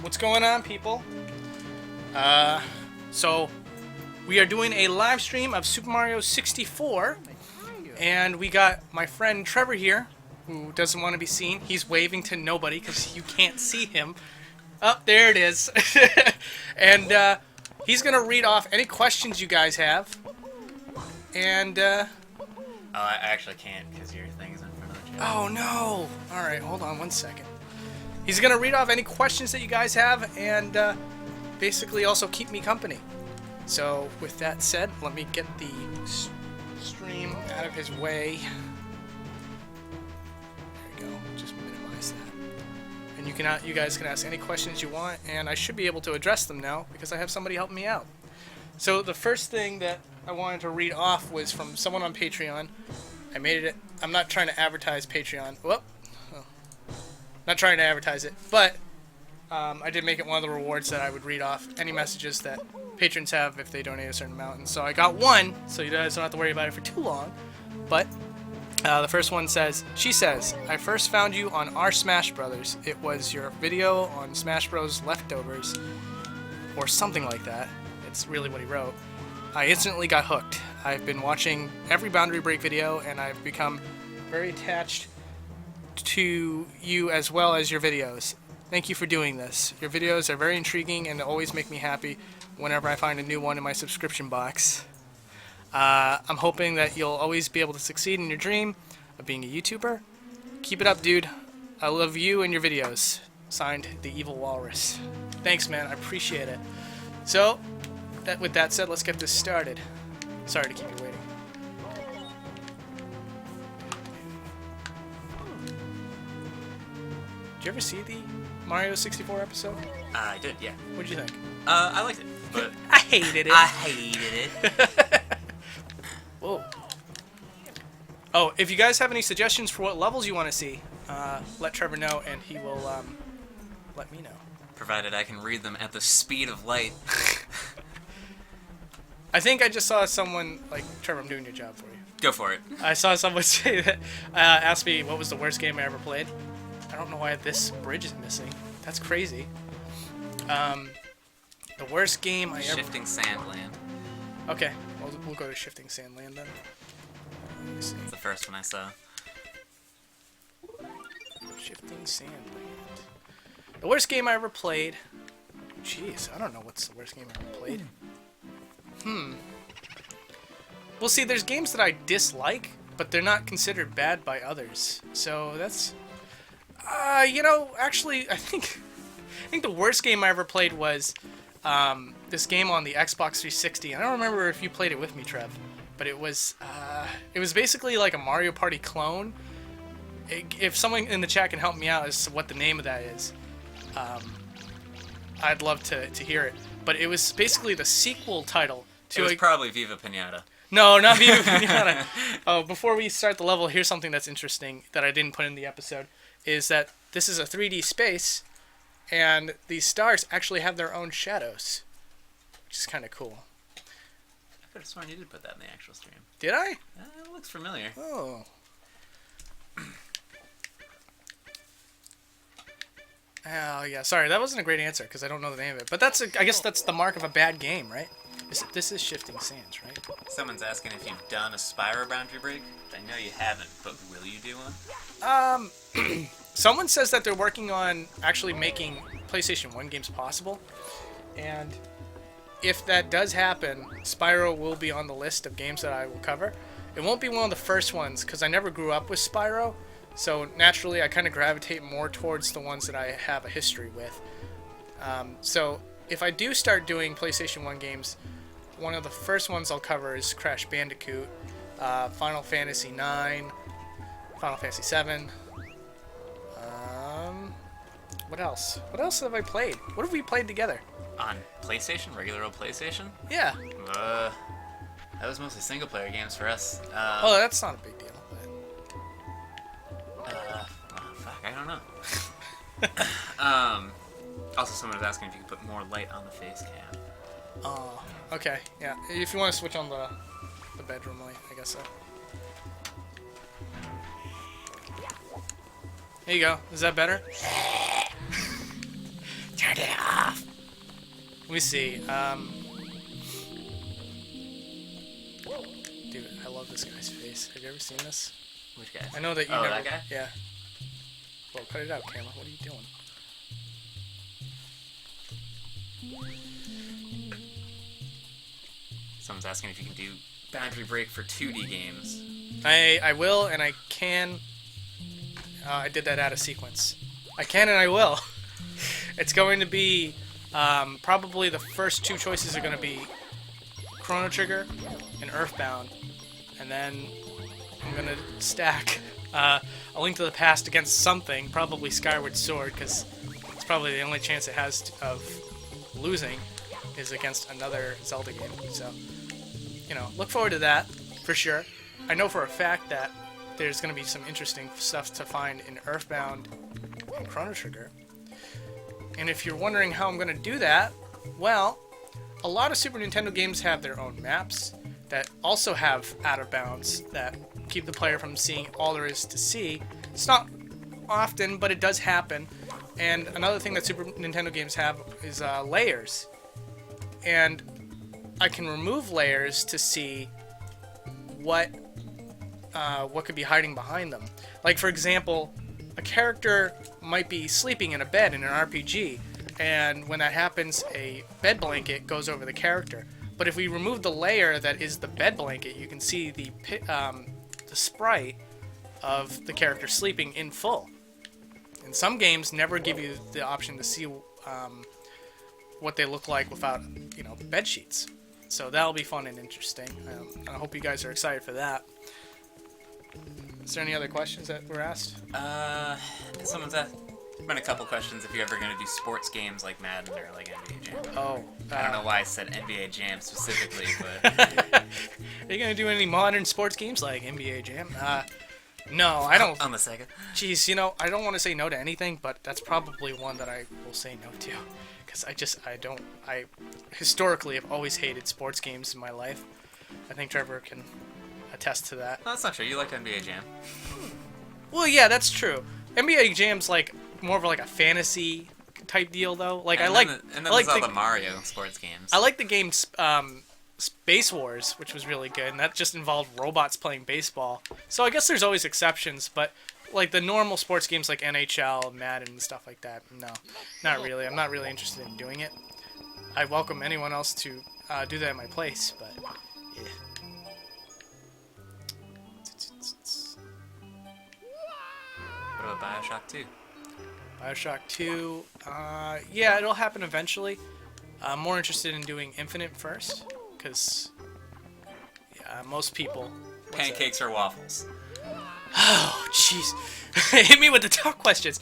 What's going on, people? So we are doing a live stream of Super Mario 64, and we got my friend Trevor here, who doesn't want to be seen. He's waving to nobody because you can't see him. Oh, there it is. And he's gonna read off any questions you guys have. And Oh, I actually can't because your thing is in front of the chat. oh no! All right, hold on one second. He's gonna read off any questions that you guys have, and basically also keep me company. So with that said, let me get the stream out of his way. There we go. Just minimize that. And you guys can ask any questions you want, and I should be able to address them now because I have somebody helping me out. So the first thing that I wanted to read off was from someone on Patreon. I made it. I'm not trying to advertise Patreon. Whoop. Not trying to advertise it, but I did make it one of the rewards that I would read off any messages that patrons have if they donate a certain amount. And so I got one, so you guys don't have to worry about it for too long. But the first one says, she says, I first found you on our Smash Brothers. It was your video on Smash Bros. Leftovers, or something like that. It's really what he wrote. I instantly got hooked. I've been watching every Boundary Break video, and I've become very attached to you as well as your videos. Thank you for doing this. Your videos are very intriguing and always make me happy whenever I find a new one in my subscription box. I'm hoping that you'll always be able to succeed in your dream of being a YouTuber. Keep it up, dude. I love you and your videos. Signed, The Evil Walrus. Thanks, man. I appreciate it. So, with that said, let's get this started. Sorry to keep you waiting. Did you ever see the Mario 64 episode? I did, yeah. What'd you think? I liked it, but I hated it. I hated it. Whoa. Oh, if you guys have any suggestions for what levels you want to see, let Trevor know, and he will let me know. Provided I can read them at the speed of light. I think I just saw someone, like, Trevor, I'm doing your job for you. Go for it. I saw someone say that, ask me what was the worst game I ever played. I don't know why this bridge is missing. That's crazy. The worst game I ever... Shifting Sandland. Okay, we'll go to Shifting Sandland then. Let me see. It's the first one I saw. Shifting Sandland. The worst game I ever played... Jeez, I don't know what's the worst game I ever played. Well, see, there's games that I dislike, but they're not considered bad by others. So that's... you know, actually, I think the worst game I ever played was this game on the Xbox 360. I don't remember if you played it with me, Trev, but it was basically like a Mario Party clone. If someone in the chat can help me out as to what the name of that is, I'd love to hear it. But it was basically the sequel title to... It was probably Viva Pinata. No, not Viva Pinata. Oh, before we start the level, here's something that's interesting that I didn't put in the episode. Is that this is a 3D space, and these stars actually have their own shadows, which is kind of cool. I could have sworn you did put that in the actual stream. Did I? It looks familiar. Oh. Oh, yeah. Sorry, that wasn't a great answer, because I don't know the name of it. But I guess that's the mark of a bad game, right? This is Shifting Sands, right? Someone's asking if you've done a Spyro Boundary Break. I know you haven't, but will you do one? Someone says that they're working on actually making PlayStation 1 games possible. And if that does happen, Spyro will be on the list of games that I will cover. It won't be one of the first ones, because I never grew up with Spyro. So naturally, I kind of gravitate more towards the ones that I have a history with. So if I do start doing PlayStation 1 games, one of the first ones I'll cover is Crash Bandicoot, Final Fantasy 9, Final Fantasy 7. What else? What else have I played? What have we played together? On PlayStation? Regular old PlayStation? Yeah. That was mostly single-player games for us. Oh, that's not a big deal. Fuck, I don't know. Also, someone was asking if you could put more light on the face cam. Oh, okay. Yeah. If you want to switch on the bedroom light, I guess so. There you go. Is that better? Turn it off. Let me see. Dude, I love this guy's face. Have you ever seen this? Which guy? I know that you Oh, never... that guy? Yeah. Whoa, cut it out, camera. What are you doing? Someone's asking if you can do boundary break for 2D games. I will, and I can... I did that out of sequence. I can and I will. It's going to be... probably the first two choices are going to be Chrono Trigger and Earthbound. And then I'm going to stack A Link to the Past against something, probably Skyward Sword, because it's probably the only chance it has of losing is against another Zelda game. So, you know, look forward to that, for sure. I know for a fact that there's going to be some interesting stuff to find in Earthbound and Chrono Trigger. And if you're wondering how I'm going to do that, well, a lot of Super Nintendo games have their own maps that also have out of bounds that keep the player from seeing all there is to see. It's not often, but it does happen. And another thing that Super Nintendo games have is layers. And I can remove layers to see what could be hiding behind them. Like, for example, a character might be sleeping in a bed in an RPG, and when that happens, a bed blanket goes over the character. But if we remove the layer that is the bed blanket, you can see the sprite of the character sleeping in full. And some games never give you the option to see what they look like without, you know, bed sheets. So that'll be fun and interesting. I hope you guys are excited for that. Is there any other questions that were asked? Someone's asked. Been a couple questions if you're ever going to do sports games like Madden or like NBA Jam. Oh. I don't know why I said NBA Jam specifically, but... Are you going to do any modern sports games like NBA Jam? No, I don't. On the Sega? Jeez, you know, I don't want to say no to anything, but that's probably one that I will say no to. Because I historically have always hated sports games in my life. I think Trevor can attest to that. No, that's not true. You liked NBA Jam. Well, yeah, that's true. NBA Jam's like more of like a fantasy type deal, though. Like And I like, then I like there's all the Mario sports games. I like the game Space Wars, which was really good, and that just involved robots playing baseball. So I guess there's always exceptions, but like the normal sports games like NHL, Madden, and stuff like that, no, not really. I'm not really interested in doing it. I welcome anyone else to do that in my place, but yeah. What about Bioshock 2? Bioshock 2, yeah, it'll happen eventually. I'm more interested in doing Infinite first, because most people... Pancakes or waffles? Oh, jeez. Hit me with the tough questions.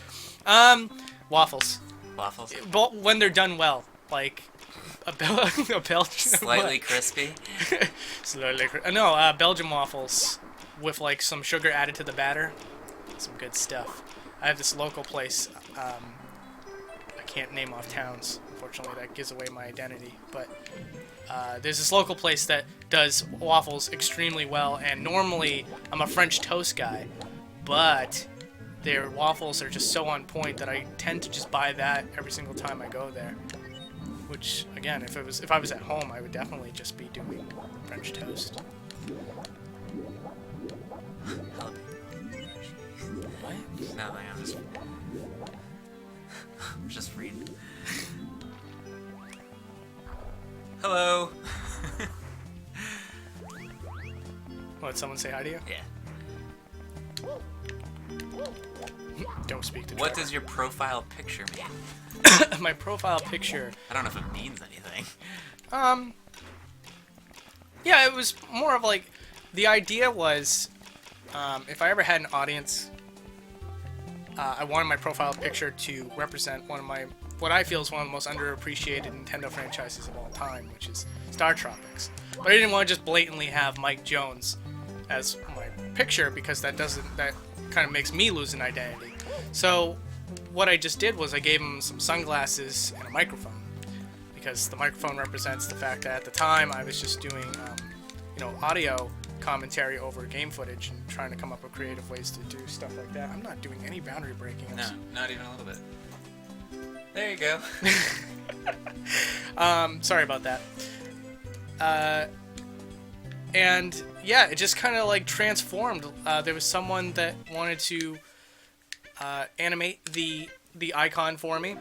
Waffles. Waffles? But when they're done well. Like, a Belgian... Slightly crispy? No, Belgian waffles with, like, some sugar added to the batter. Some good stuff. I have this local place. I can't name off towns, unfortunately. That gives away my identity. But there's this local place that does waffles extremely well. And normally, I'm a French toast guy. But their waffles are just so on point that I tend to just buy that every single time I go there. Which, again, if I was at home, I would definitely just be doing French toast. What? Nothing, I'm just reading. Hello. What, someone say hi to you? Yeah. Don't speak to me. What does your profile picture mean? My profile picture. I don't know if it means anything. Yeah, it was more of like, the idea was, if I ever had an audience, I wanted my profile picture to represent one of my, what I feel is one of the most underappreciated Nintendo franchises of all time, which is Star Tropics. But I didn't want to just blatantly have Mike Jones as my picture, because that kind of makes me lose an identity. So what I just did was I gave him some sunglasses and a microphone, because the microphone represents the fact that at the time I was just doing, audio commentary over game footage and trying to come up with creative ways to do stuff like that. I'm not doing any boundary breaking. No, not even a little bit. There you go. Sorry about that. And yeah, it just kind of like transformed. There was someone that wanted to animate the icon for me,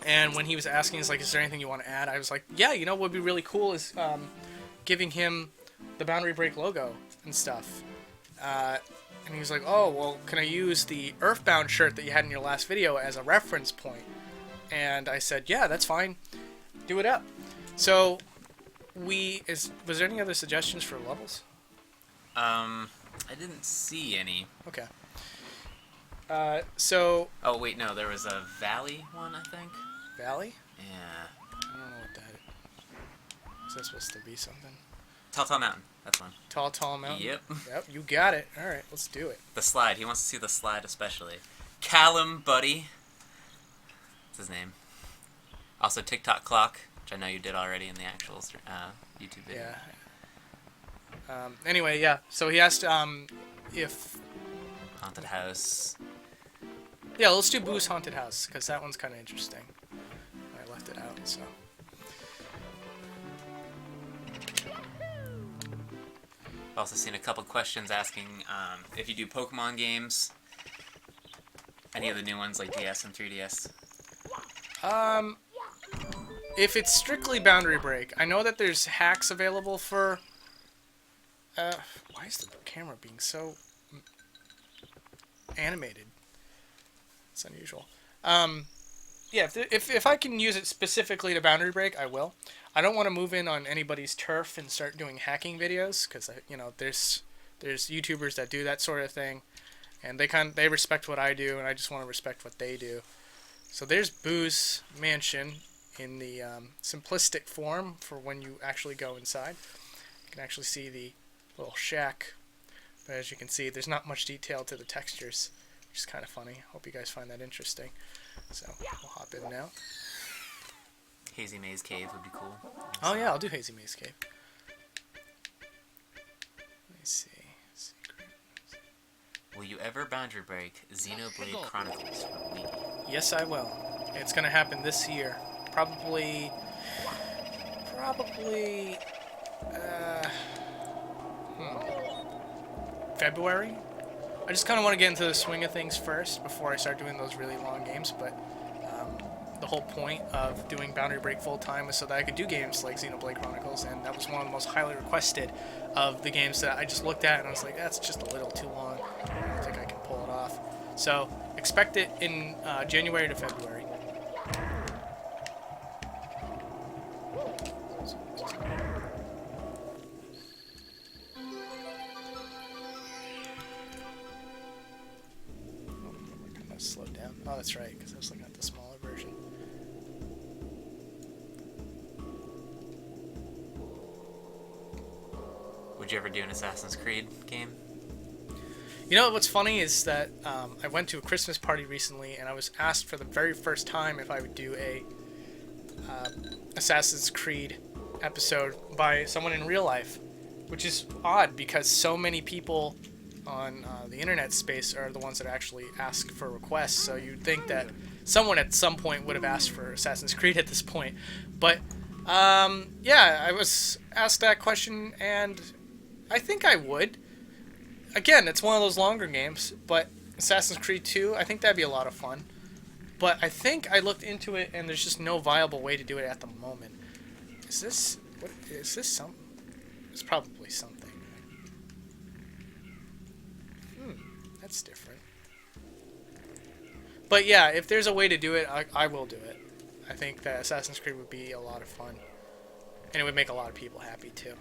and when he was asking, he's like, "Is there anything you want to add?" I was like, "Yeah, you know what would be really cool is giving him the Boundary Break logo and stuff." And he was like, "Oh, well, can I use the Earthbound shirt that you had in your last video as a reference point?" And I said, "Yeah, that's fine. Do it up." So was there any other suggestions for levels? I didn't see any. Okay. So Oh wait, no, there was a valley one, I think. Valley? Yeah. I don't know what that is. Is that supposed to be something? Tall Mountain. That's one. Tall mountain? Yep. Yep, you got it. Alright, let's do it. The slide. He wants to see the slide especially. Callum, buddy. That's his name. Also TikTok clock, which I know you did already in the actual YouTube video. Yeah. Anyway, yeah. So he asked if... Haunted house. Yeah, let's do Boo's Haunted House, because that one's kind of interesting. I left it out, so... I've also seen a couple questions asking if you do Pokemon games. Any of the new ones like DS and 3DS? If it's strictly Boundary Break, I know that there's hacks available for... why is the camera being so animated? It's unusual. Yeah, if I can use it specifically to Boundary Break, I will. I don't want to move in on anybody's turf and start doing hacking videos, because there's YouTubers that do that sort of thing, and they respect what I do, and I just want to respect what they do. So there's Boo's mansion in the simplistic form for when you actually go inside. You can actually see the little shack, but as you can see, there's not much detail to the textures, which is kind of funny. Hope you guys find that interesting. So we'll hop in now. Hazy Maze Cave would be cool. Oh yeah, I'll do Hazy Maze Cave. Let me see. Will you ever boundary break Xenoblade Chronicles for Wii? Yes, I will. It's gonna happen this year. Probably. February. I just kind of want to get into the swing of things first before I start doing those really long games. But the whole point of doing Boundary Break full time was so that I could do games like Xenoblade Chronicles, and that was one of the most highly requested of the games that I just looked at and I was like, that's just a little too long. I don't think I can pull it off. So expect it in January to February. Slow down. Oh, that's right, because I was looking at the smaller version. Would you ever do an Assassin's Creed game? You know what's funny is that I went to a Christmas party recently, and I was asked for the very first time if I would do a Assassin's Creed episode by someone in real life, which is odd because so many people on the internet space are the ones that actually ask for requests, so you'd think that someone at some point would have asked for Assassin's Creed at this point. But yeah, I was asked that question, and I think I would. Again, it's one of those longer games, but Assassin's Creed 2, I think that'd be a lot of fun. But I think I looked into it, and there's just no viable way to do it at the moment. Is this something? It's probably something. That's different. But yeah, if there's a way to do it, I will do it. I think that Assassin's Creed would be a lot of fun. And it would make a lot of people happy too.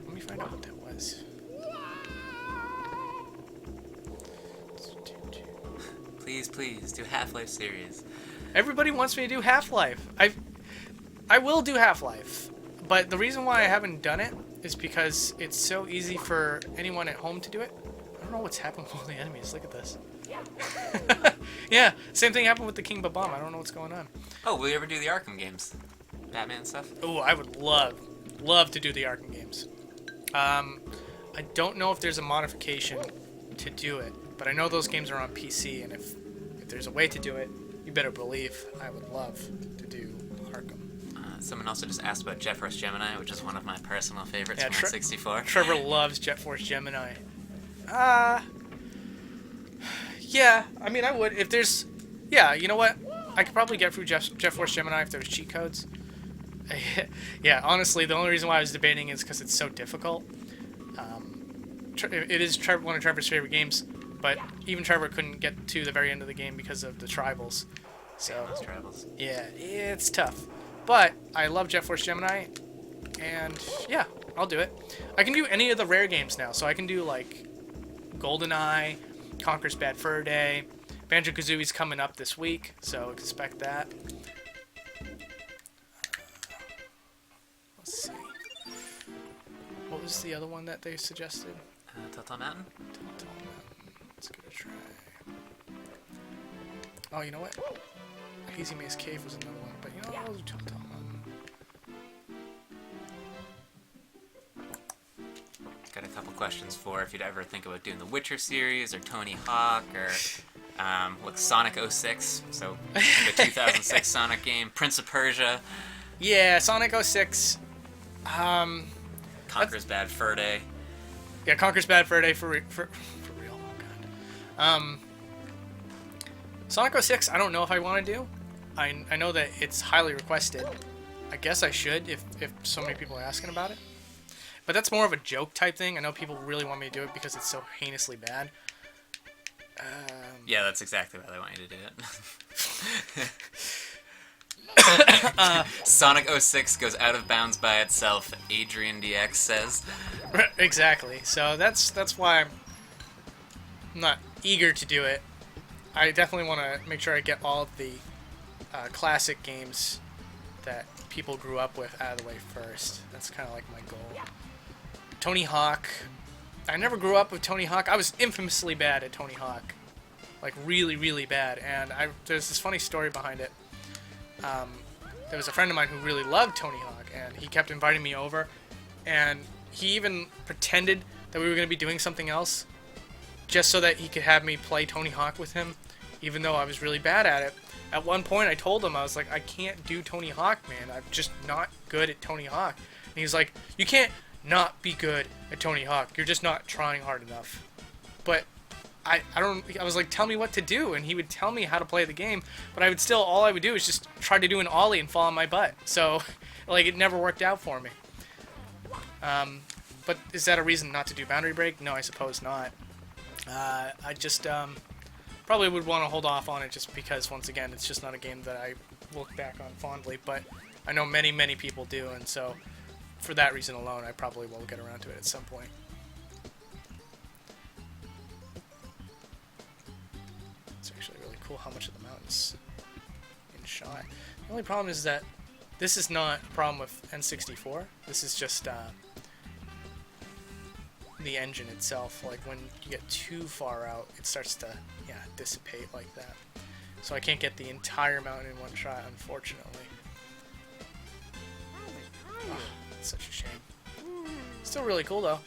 Let me find out what that was. Please, do Half-Life series. Everybody wants me to do Half-Life. I will do Half-Life. But the reason why I haven't done it is because it's so easy for anyone at home to do it. I don't know what's happened with all the enemies. Look at this. Yeah, same thing happened with the King Babam. I don't know what's going on. Oh, will you ever do the Arkham games? Batman stuff? Oh, I would love to do the Arkham games. I don't know if there's a modification to do it, but I know those games are on PC, and if there's a way to do it, you better believe I would love to do Arkham. Someone also just asked about Jet Force Gemini, which is one of my personal favorites from 64. Trevor loves Jet Force Gemini. Yeah, I mean, I would. If there's... Yeah, you know what? I could probably get through Jet Force Gemini if there was cheat codes. Yeah, honestly, the only reason why I was debating is because it's so difficult. It is one of Trevor's favorite games, but even Trevor couldn't get to the very end of the game because of the tribals. So, yeah, it's tough. But I love Jet Force Gemini, and yeah, I'll do it. I can do any of the rare games now, so I can do like GoldenEye, Conker's Bad Fur Day. Banjo-Kazooie's coming up this week, so expect that. Let's see. What was the other one that they suggested? Telltale Mountain? Telltale Mountain. Let's give it a try. Oh, you know what? Hazy Maze Cave was another one, but you know what? I'll do Telltale Mountain. Got a couple questions for if you'd ever think about doing the Witcher series, or Tony Hawk, or like Sonic 06, so the 2006 Sonic game, Prince of Persia. Yeah, Sonic 06. Conker's Bad Fur Day. Yeah, Conker's Bad Fur Day for real. Oh god. Sonic 06. I don't know if I want to do. I know that it's highly requested. I guess I should if so many people are asking about it. But that's more of a joke type thing. I know people really want me to do it because it's so heinously bad. Yeah, that's exactly why they want you to do it. Sonic 06 goes out of bounds by itself, Adrian DX says. Exactly. So that's why I'm not eager to do it. I definitely want to make sure I get all of the classic games that people grew up with out of the way first. That's kind of like my goal. Tony Hawk. I never grew up with Tony Hawk. I was infamously bad at Tony Hawk. Like, really, really bad. And there's this funny story behind it. There was a friend of mine who really loved Tony Hawk, and he kept inviting me over. And he even pretended that we were going to be doing something else just so that he could have me play Tony Hawk with him, even though I was really bad at it. At one point, I told him, I was like, I can't do Tony Hawk, man. I'm just not good at Tony Hawk. And he was like, you can't not be good at Tony Hawk. You're just not trying hard enough. But I was like, tell me what to do, and he would tell me how to play the game, but all I would do is just try to do an ollie and fall on my butt. So, like, it never worked out for me. But is that a reason not to do Boundary Break? No, I suppose not. I just probably would want to hold off on it just because, once again, it's just not a game that I look back on fondly, but I know many, many people do, and so for that reason alone, I probably will get around to it at some point. It's actually really cool how much of the mountain's in shot. The only problem is that this is not a problem with N64. This is just the engine itself. Like, when you get too far out, it starts to dissipate like that. So I can't get the entire mountain in one shot, unfortunately. Oh, it's such a shame. Still really cool, though.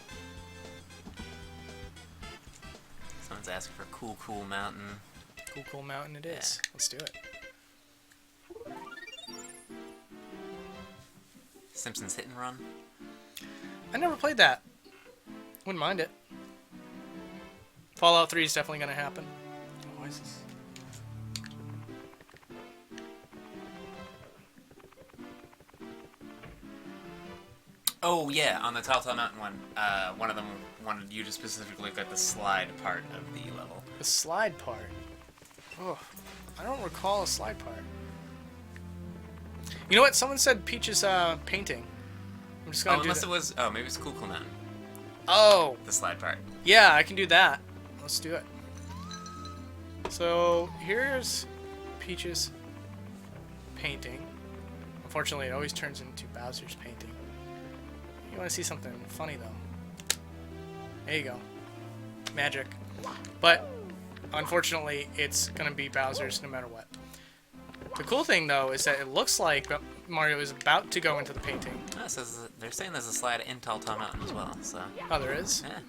Someone's asking for Cool Mountain. Cool Mountain it is. Yeah. Let's do it. Simpsons Hit and Run. I never played that. Wouldn't mind it. Fallout 3 is definitely going to happen. Why is this? Oh, yeah, on the Telltale Mountain one, one of them wanted you to specifically look at the slide part of the level. The slide part? Oh, I don't recall a slide part. You know what? Someone said Peach's painting. I'm just gonna do unless it was... Oh, maybe it's Cool Mountain. Oh! The slide part. Yeah, I can do that. Let's do it. So, here's Peach's painting. Unfortunately, it always turns into Bowser's painting. You want to see something funny, though. There you go. Magic. But, unfortunately, it's going to be Bowser's no matter what. The cool thing, though, is that it looks like Mario is about to go into the painting. Oh, so they're saying there's a slide in Telltale Mountain as well, so... Oh, there is? Yeah.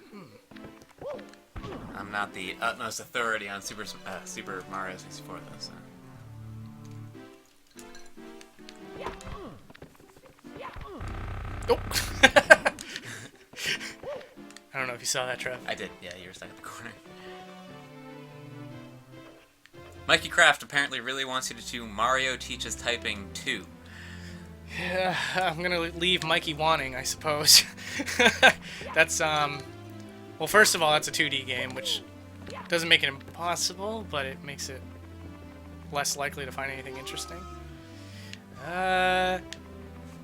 I'm not the utmost authority on Super Mario 64 though. So. Oh. I don't know if you saw that, Trev. I did. Yeah, you were stuck at the corner. Mikey Kraft apparently really wants you to do Mario Teaches Typing 2. Yeah, I'm gonna leave Mikey wanting, I suppose. That's well, first of all, that's a 2D game, which doesn't make it impossible, but it makes it less likely to find anything interesting.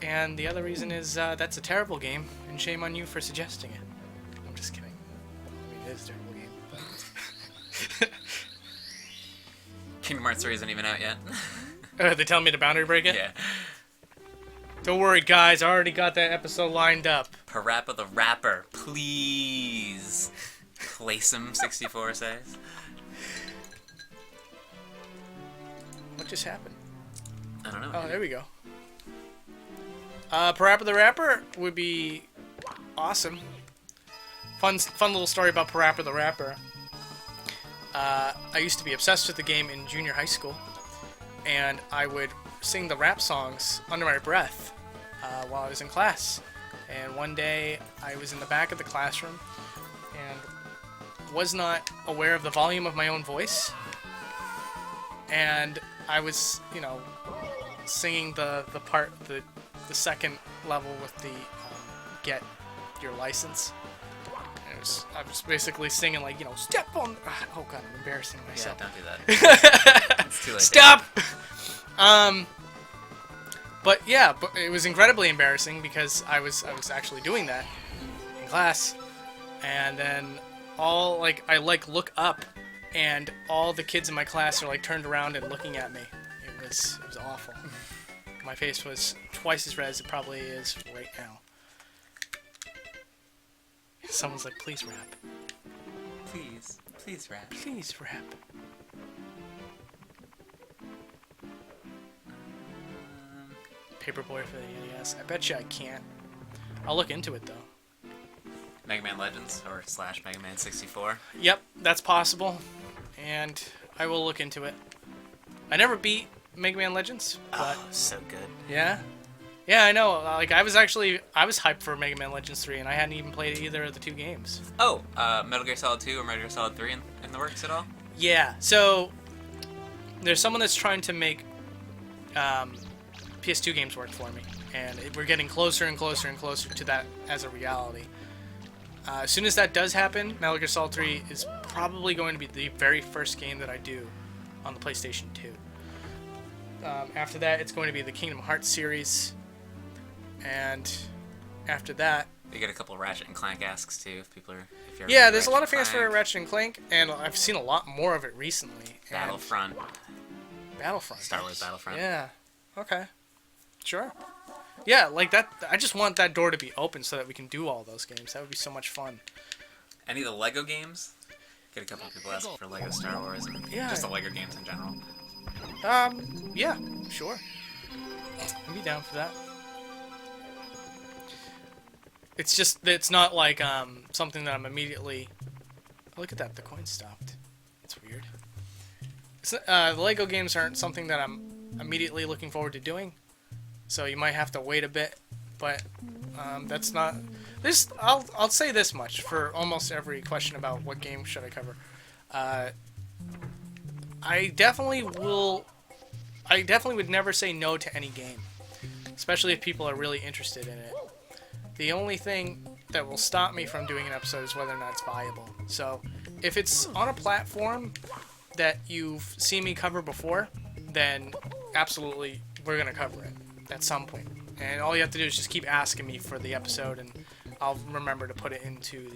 And the other reason is that's a terrible game, and shame on you for suggesting it. I'm just kidding. I mean, it is a terrible game. But Kingdom Hearts 3 isn't even out yet. they tell me to boundary break it? Yeah. Don't worry, guys. I already got that episode lined up. Parappa the Rapper, please. Place him, 64 says. What just happened? I don't know. Oh, there we go. Parappa the Rapper would be awesome. Fun little story about Parappa the Rapper. I used to be obsessed with the game in junior high school, and I would sing the rap songs under my breath while I was in class. And one day I was in the back of the classroom and was not aware of the volume of my own voice, and I was, you know, singing the the second level with the get your license. I was basically singing, like, you know, step on. Oh god, I'm embarrassing myself. Yeah, don't do that. It's too late. Stop. But yeah, but it was incredibly embarrassing because I was actually doing that in class, and then I look up, and all the kids in my class are like turned around and looking at me. It was awful. My face was twice as red as it probably is right now. Someone's like, please rap. Please rap. Please rap. Paperboy for the NES. I bet you I can't. I'll look into it though. Mega Man Legends or / Mega Man 64. Yep, that's possible, and I will look into it. I never beat Mega Man Legends, but so good. yeah, I know. Like I was hyped for Mega Man Legends 3, and I hadn't even played either of the two games. Oh, Metal Gear Solid 2 or Metal Gear Solid 3 in the works at all? Yeah, so there's someone that's trying to make PS2 games work for me, and we're getting closer and closer and closer to that as a reality. As soon as that does happen, Metal Gear Solid 3 is probably going to be the very first game that I do on the PlayStation 2. After that, it's going to be the Kingdom Hearts series, and after that, You get a couple of Ratchet and Clank asks too, if people are. If you're yeah, there's a lot of Ratchet fans for Ratchet and Clank, and I've seen a lot more of it recently. Battlefront. Battlefront. Star Wars Battlefront. Yeah. Okay. Sure. Yeah, like that. I just want that door to be open so that we can do all those games. That would be so much fun. Any of the Lego games? Get a couple of people asking for Lego Star Wars and Yeah. just the Lego games in general. Yeah, sure. I'd be down for that. It's just, it's not like, something that I'm immediately... Oh, look at that, the coin stopped. That's weird. It's, the Lego games aren't something that I'm immediately looking forward to doing, so you might have to wait a bit, but, that's not... I'll say this much for almost every question about what game should I cover. I definitely would never say no to any game, especially if people are really interested in it. The only thing that will stop me from doing an episode is whether or not it's viable. So, if it's on a platform that you've seen me cover before, then absolutely we're going to cover it at some point. And all you have to do is just keep asking me for the episode, and I'll remember to put it into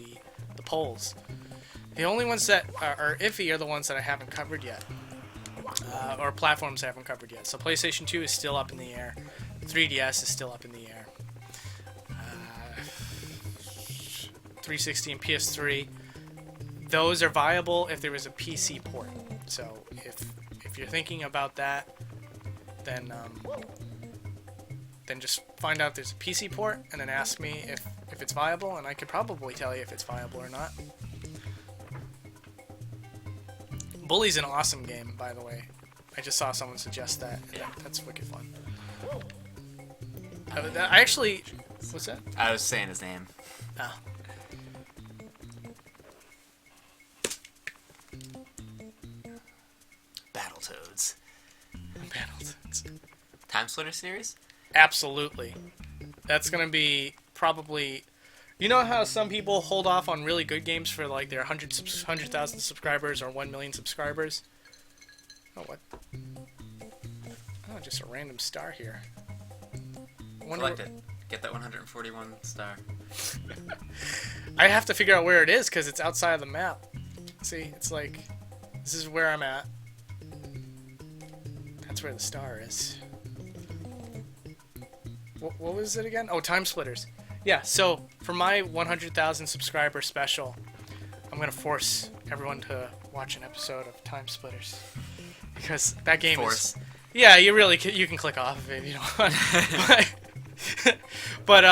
the polls. The only ones that are iffy are the ones that I haven't covered yet. Or platforms I haven't covered yet. So PlayStation 2 is still up in the air. 3DS is still up in the air. 360 and PS3, those are viable if there was a PC port. So if you're thinking about that, then just find out there's a PC port and then ask me if it's viable, and I could probably tell you if it's viable or not. Bully's an awesome game, by the way. I just saw someone suggest that. Yeah. That's wicked fun. I actually... What's that? I was saying his name. Oh. Battletoads. Battletoads. Time Splitter series? Absolutely. That's going to be probably... You know how some people hold off on really good games for like their 100,000 subscribers or 1 million subscribers? Oh, what? Oh, just a random star here. Collect it. Get that 141 star. I have to figure out where it is because it's outside of the map. See, it's like... This is where I'm at. That's where the star is. What was it again? Oh, Time Splitters. Yeah, so for my 100,000 subscriber special, I'm going to force everyone to watch an episode of Time Splitters. Because that game is... Yeah, you can click off of it if you don't want. But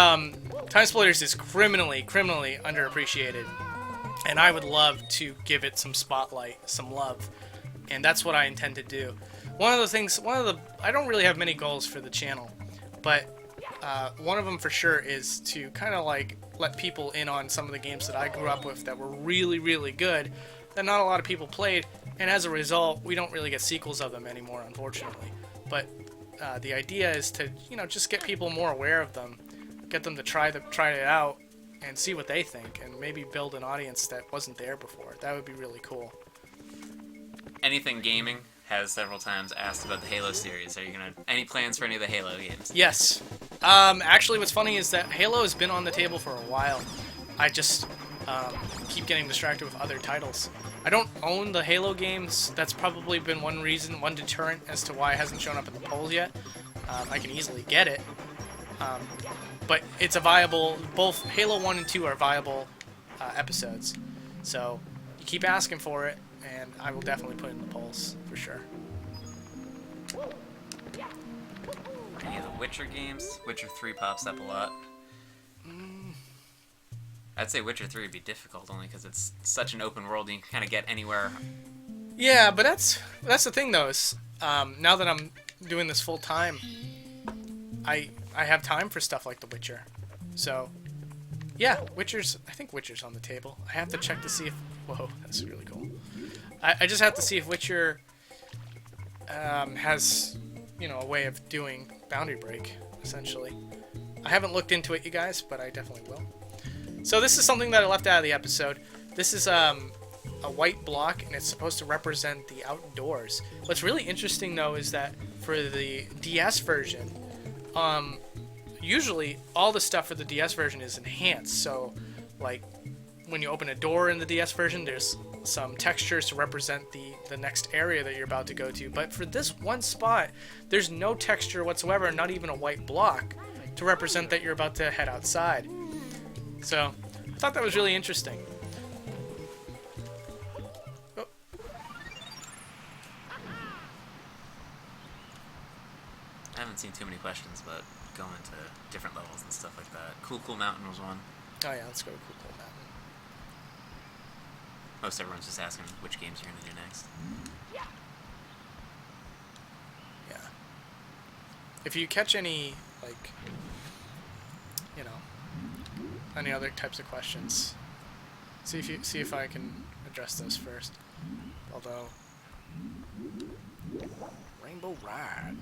Time Splitters is criminally underappreciated. And I would love to give it some spotlight, some love. And that's what I intend to do. I don't really have many goals for the channel, but one of them for sure is to kind of like let people in on some of the games that I grew up with that were really, really good, that not a lot of people played, and as a result, we don't really get sequels of them anymore, unfortunately. But the idea is to, just get people more aware of them, get them to try it out, and see what they think, and maybe build an audience that wasn't there before. That would be really cool. Anything Gaming has several times asked about the Halo series. Are you any plans for any of the Halo games? Yes. Actually, what's funny is that Halo has been on the table for a while. I just keep getting distracted with other titles. I don't own the Halo games. That's probably been one deterrent as to why it hasn't shown up in the polls yet. I can easily get it. But it's a viable... Both Halo 1 and 2 are viable episodes. So, you keep asking for it, and I will definitely put it in the polls, for sure. Any of the Witcher games? Witcher 3 pops up a lot. I'd say Witcher 3 would be difficult, only because it's such an open world and you can kind of get anywhere. Yeah, but that's the thing, though, is now that I'm doing this full time, I have time for stuff like The Witcher. So, yeah, I think Witcher's on the table. I have to check to see if... Whoa, that's really cool. I just have to see if Witcher has, a way of doing Boundary Break, essentially. I haven't looked into it, you guys, but I definitely will. So this is something that I left out of the episode. This is a white block, and it's supposed to represent the outdoors. What's really interesting, though, is that for the DS version... usually all the stuff for the DS version is enhanced, so like when you open a door in the DS version, there's some textures to represent the next area that you're about to go to, but for this one spot there's no texture whatsoever, not even a white block to represent that you're about to head outside. So I thought that was really interesting. Oh. I haven't seen too many questions, but going to different levels and stuff like that. Cool Mountain was one. Oh yeah, let's go to Cool Mountain. Most everyone's just asking which games you're going to do next. Yeah. If you catch any, like, any other types of questions, see if I can address those first. Although, Rainbow Ride.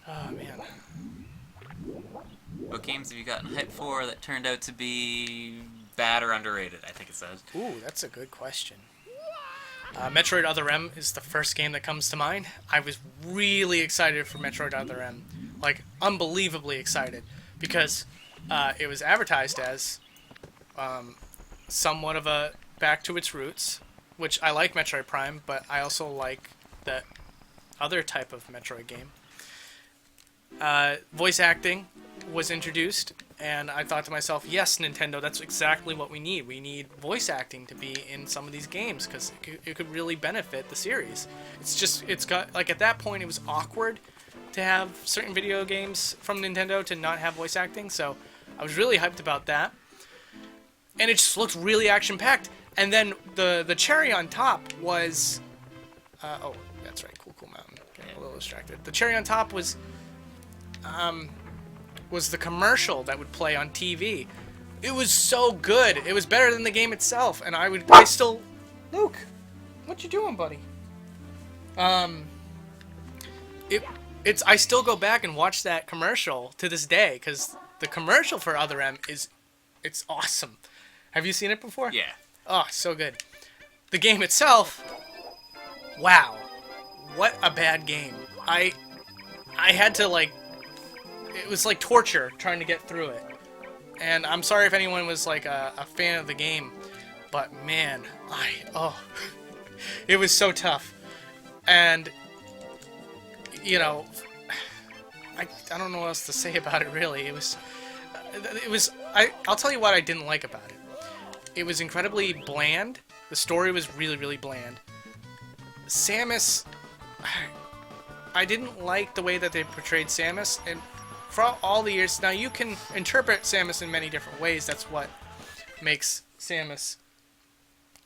Oh man. What games have you gotten hyped for that turned out to be bad or underrated, I think it says. Ooh, that's a good question. Metroid Other M is the first game that comes to mind. I was really excited for Metroid Other M. Like, unbelievably excited. Because it was advertised as somewhat of a back to its roots, which I like Metroid Prime, but I also like that other type of Metroid game. Voice acting was introduced, and I thought to myself, yes, Nintendo, that's exactly what we need. We need voice acting to be in some of these games, because it could really benefit the series. It's got, like, at that point it was awkward to have certain video games from Nintendo to not have voice acting, so I was really hyped about that. And it just looked really action-packed. And then the cherry on top was... oh, that's right, Cool Mountain. Getting a little distracted. The cherry on top was the commercial that would play on TV. It was so good. It was better than the game itself, and I still... Luke, what you doing, buddy? I still go back and watch that commercial to this day, because the commercial for Other M it's awesome. Have you seen it before? Yeah. Oh, so good. The game itself, wow, what a bad game. I had to, like, it was like torture trying to get through it. And I'm sorry if anyone was like a fan of the game, but man, it was so tough. And, you know, I don't know what else to say about it really. I'll tell you what I didn't like about it. It was incredibly bland. The story was really, really bland. Samus, I didn't like the way that they portrayed Samus, and for all the years, now you can interpret Samus in many different ways. That's what makes Samus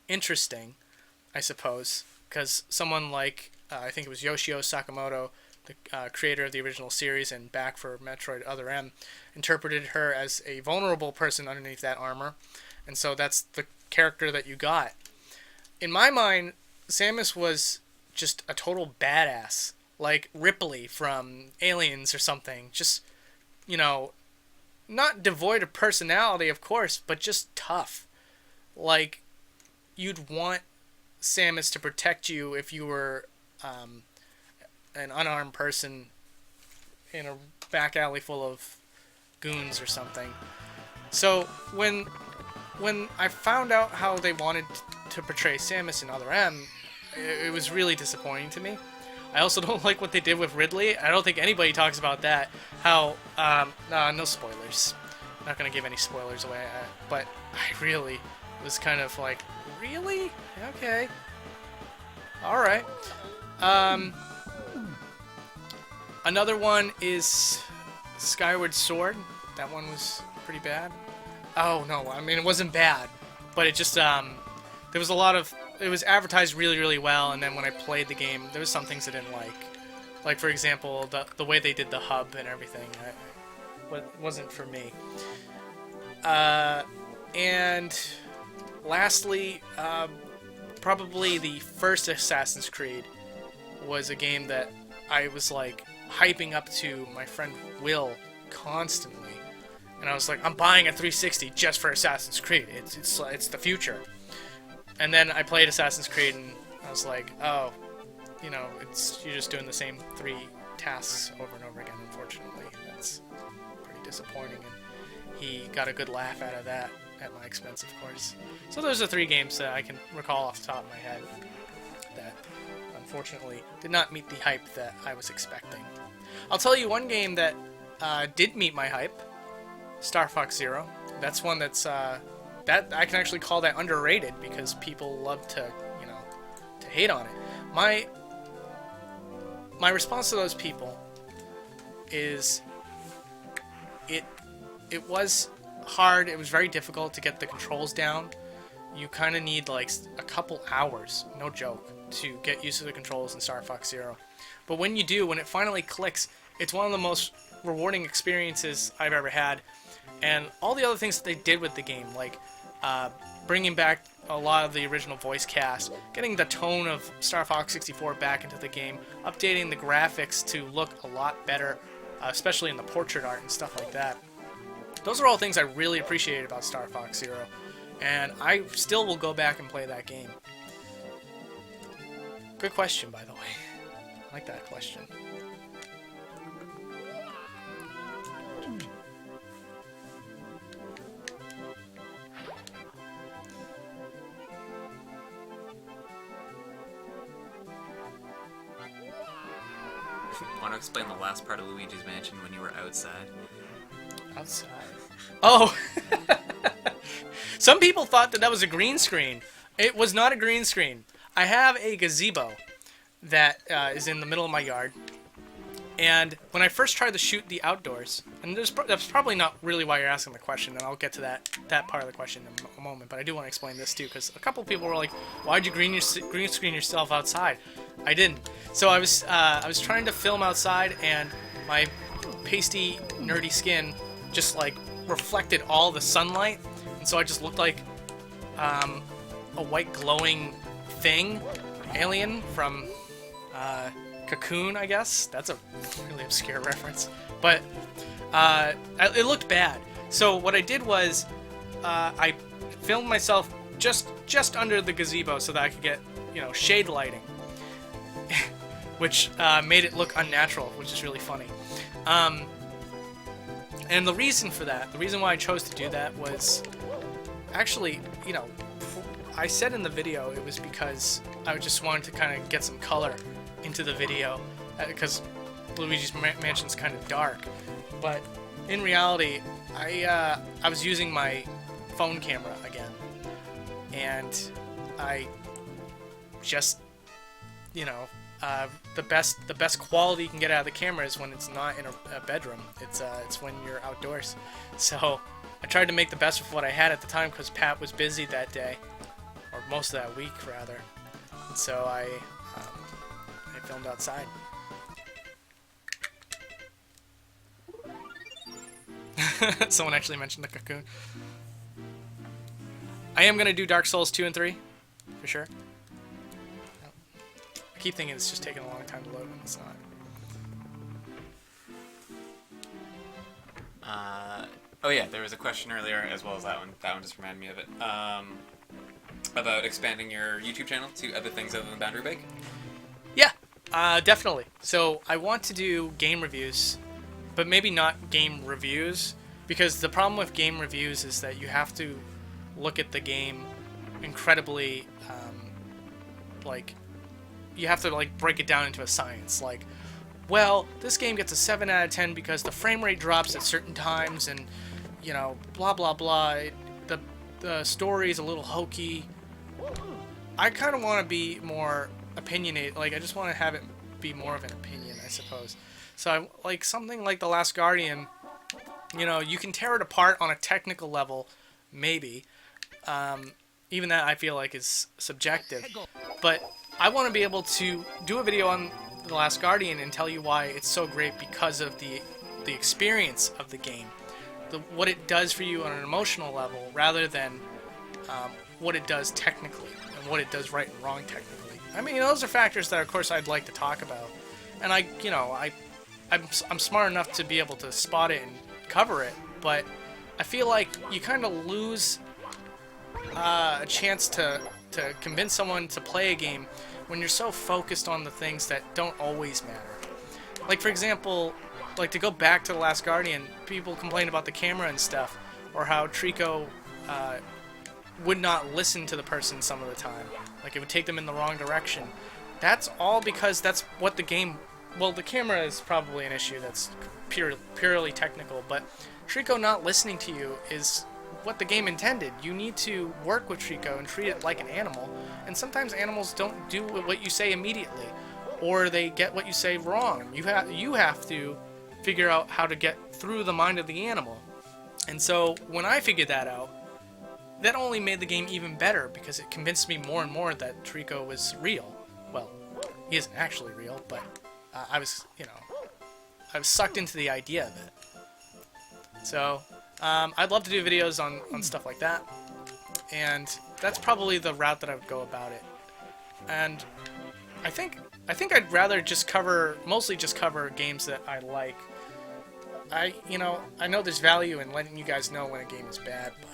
interesting, I suppose, because someone like, I think it was Yoshio Sakamoto, the creator of the original series and back for Metroid Other M, interpreted her as a vulnerable person underneath that armor, and so that's the character that you got. In my mind, Samus was just a total badass, like Ripley from Aliens or something. Just, you know, not devoid of personality, of course, but just tough. Like, you'd want Samus to protect you if you were an unarmed person in a back alley full of goons or something. So when I found out how they wanted to portray Samus in Other M, it was really disappointing to me. I also don't like what they did with Ridley. I don't think anybody talks about that. How, no spoilers. I'm not going to give any spoilers away, but I really was kind of like, really? Okay. Alright. Another one is Skyward Sword. That one was pretty bad. Oh, no, I mean, it wasn't bad, but it just, there was a lot of, it was advertised really, really well, and then when I played the game, there was some things I didn't like. Like, for example, the way they did the hub and everything, wasn't for me. And lastly, probably the first Assassin's Creed was a game that I was, like, hyping up to my friend Will constantly. And I was like, I'm buying a 360 just for Assassin's Creed. It's the future. And then I played Assassin's Creed, and I was like, oh, you know, you're just doing the same 3 tasks over and over again, unfortunately. That's pretty disappointing, and he got a good laugh out of that, at my expense, of course. So those are 3 games that I can recall off the top of my head that, unfortunately, did not meet the hype that I was expecting. I'll tell you one game that did meet my hype, Star Fox Zero. That's one that's, that I can actually call that underrated because people love to, you know, to hate on it. My response to those people is it was hard. It was very difficult to get the controls down. You kind of need like a couple hours, no joke, to get used to the controls in Star Fox Zero. But when you do, when it finally clicks, it's one of the most rewarding experiences I've ever had. And all the other things that they did with the game, like bringing back a lot of the original voice cast, getting the tone of Star Fox 64 back into the game, updating the graphics to look a lot better, especially in the portrait art and stuff like that. Those are all things I really appreciated about Star Fox Zero, and I still will go back and play that game. Good question, by the way. I like that question. Want to explain the last part of Luigi's Mansion when you were outside? Outside. Oh! Some people thought that was a green screen. It was not a green screen. I have a gazebo that is in the middle of my yard. And when I first tried to shoot the outdoors, and that's probably not really why you're asking the question, and I'll get to that part of the question in a moment, but I do want to explain this too, because a couple people were like, why'd you green screen yourself outside? I didn't. So I was trying to film outside, and my pasty, nerdy skin just like reflected all the sunlight, and so I just looked like a white glowing thing, alien from Cocoon, I guess. That's a really obscure reference, but it looked bad. So what I did was I filmed myself just under the gazebo so that I could get, you know, shade lighting, which made it look unnatural, which is really funny. And the reason for that, the reason why I chose to do that was actually, you know, I said in the video it was because I just wanted to kind of get some color into the video, because Luigi's Mansion's kind of dark. But in reality, I was using my phone camera again, and I just, you know, the best quality you can get out of the camera is when it's not in a bedroom. It's when you're outdoors. So I tried to make the best of what I had at the time, because Pat was busy that day, or most of that week rather. And so I filmed outside. Someone actually mentioned the Cocoon. I am gonna do Dark Souls 2 and 3 for sure. I keep thinking it's just taking a long time to load when it's not. Oh yeah, there was a question earlier as well as that one. That one just reminded me of it. About expanding your YouTube channel to other things other than Boundary Bake. Yeah, definitely. So I want to do game reviews, but maybe not game reviews, because the problem with game reviews is that you have to look at the game incredibly, like, you have to like break it down into a science. Like, well, this game gets a 7 out of 10 because the frame rate drops at certain times, and, you know, blah blah blah. The story is a little hokey. I kind of want to be more opinionated. Like, I just want to have it be more of an opinion, I suppose. So, like, something like The Last Guardian, you know, you can tear it apart on a technical level, maybe. Even that I feel like is subjective. But I want to be able to do a video on The Last Guardian and tell you why it's so great because of the experience of the game. What it does for you on an emotional level, rather than what it does technically, and what it does right and wrong technically. I mean, those are factors that, of course, I'd like to talk about, and I'm smart enough to be able to spot it and cover it. But I feel like you kind of lose a chance to convince someone to play a game when you're so focused on the things that don't always matter. Like, for example, like, to go back to The Last Guardian, people complain about the camera and stuff, or how Trico would not listen to the person some of the time. Like, it would take them in the wrong direction. That's all because that's what the game... Well, the camera is probably an issue that's purely technical, but Trico not listening to you is what the game intended. You need to work with Trico and treat it like an animal, and sometimes animals don't do what you say immediately, or they get what you say wrong. You have to figure out how to get through the mind of the animal. And so when I figured that out, that only made the game even better, because it convinced me more and more that Trico was real. Well, he isn't actually real, but I was sucked into the idea of it. So I'd love to do videos on stuff like that, and that's probably the route that I would go about it. And I think I'd rather mostly just cover games that I like. I know there's value in letting you guys know when a game is bad, but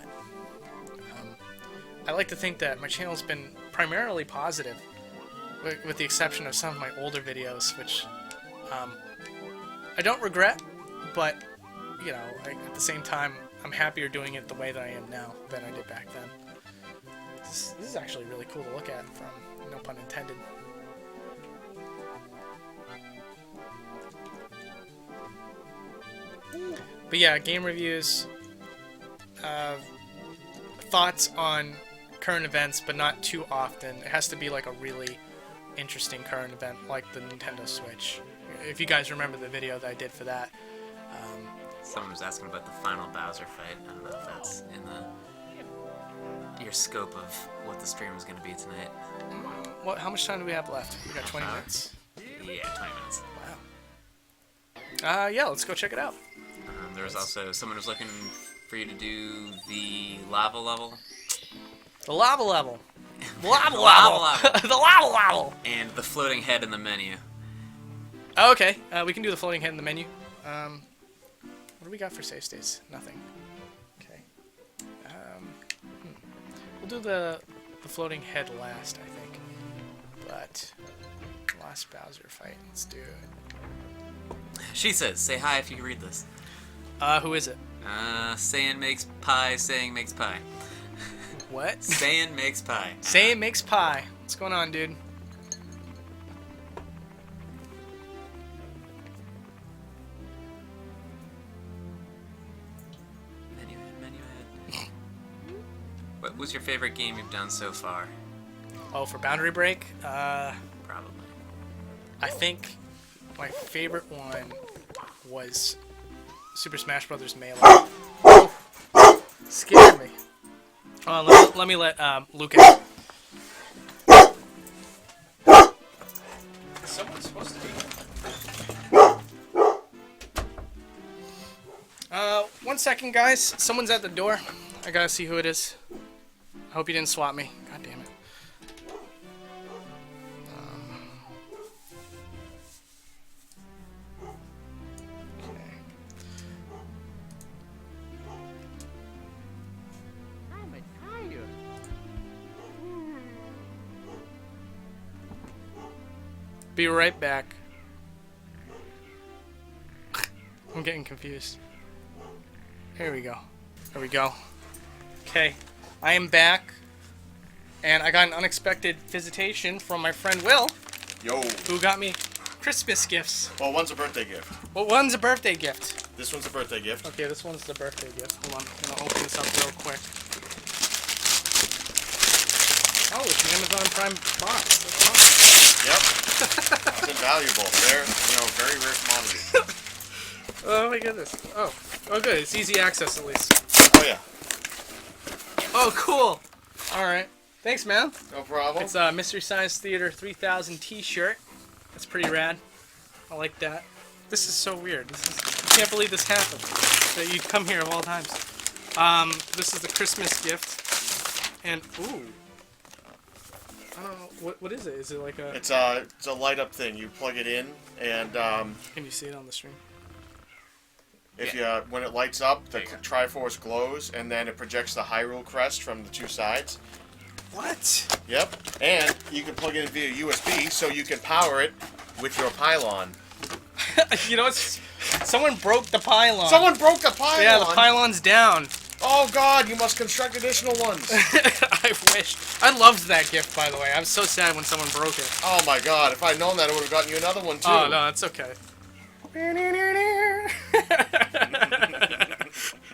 I like to think that my channel's been primarily positive, with the exception of some of my older videos, which I don't regret, but, you know, at the same time, I'm happier doing it the way that I am now than I did back then. This is actually really cool to look at, from no pun intended. But yeah, game reviews, thoughts on current events, but not too often. It has to be like a really interesting current event, like the Nintendo Switch. if you guys remember the video that I did for that. Someone was asking about the final Bowser fight. I don't know if that's in your scope of what the stream is going to be tonight. How much time do we have left? We got 20 minutes. Yeah, 20 minutes. Wow. Yeah, let's go check it out. There was also someone was looking for you to do the lava level. The lava level. The lava Lava level. level. The lava level. And the floating head in the menu. Oh, okay. We can do the floating head in the menu. What do we got for save states? Nothing. Okay. We'll do the floating head last, I think. But last Bowser fight. Let's do it. She says, "Say hi if you can read this." Who is it? Saying makes pie. Saying makes pie. What? Saying makes pie. Saying makes pie. What's going on, dude? Menu head. What was your favorite game you've done so far? Oh, for Boundary Break? Probably. I think my favorite one was Super Smash Bros. Melee. Scared me. Let me let Luke in. Is someone supposed to be? 1 second, guys. Someone's at the door. I gotta see who it is. I hope you didn't swap me. God damn it. Be right back. I'm getting confused. Here we go. There we go. Okay, I am back, and I got an unexpected visitation from my friend Will. Yo. Who got me Christmas gifts. Well, one's a birthday gift. Well, one's a birthday gift. This one's a birthday gift. Okay, this one's the birthday gift. Hold on, I'm gonna open this up real quick. Oh, it's an Amazon Prime box. That's awesome. Yep. It's invaluable. They're, very rare commodity. Oh my goodness. Oh, good. It's easy access at least. Oh, yeah. Oh, cool. All right. Thanks, man. No problem. It's a Mystery Science Theater 3000 t-shirt. That's pretty rad. I like that. This is so weird. I can't believe this happened. That you'd come here of all times. This is the Christmas gift. And, ooh. I don't know. What is it? Is it like a... It's a light up thing. You plug it in, and Can you see it on the stream? if when it lights up, the Triforce glows, and then it projects the Hyrule crest from the two sides. What? Yep. And you can plug it in via USB, so you can power it with your pylon. You know, someone broke the pylon. Someone broke the pylon. Yeah, the pylon's down. Oh God! You must construct additional ones. I wish. I loved that gift, by the way. I'm so sad when someone broke it. Oh my God! If I'd known that, I would have gotten you another one too. Oh no, that's okay.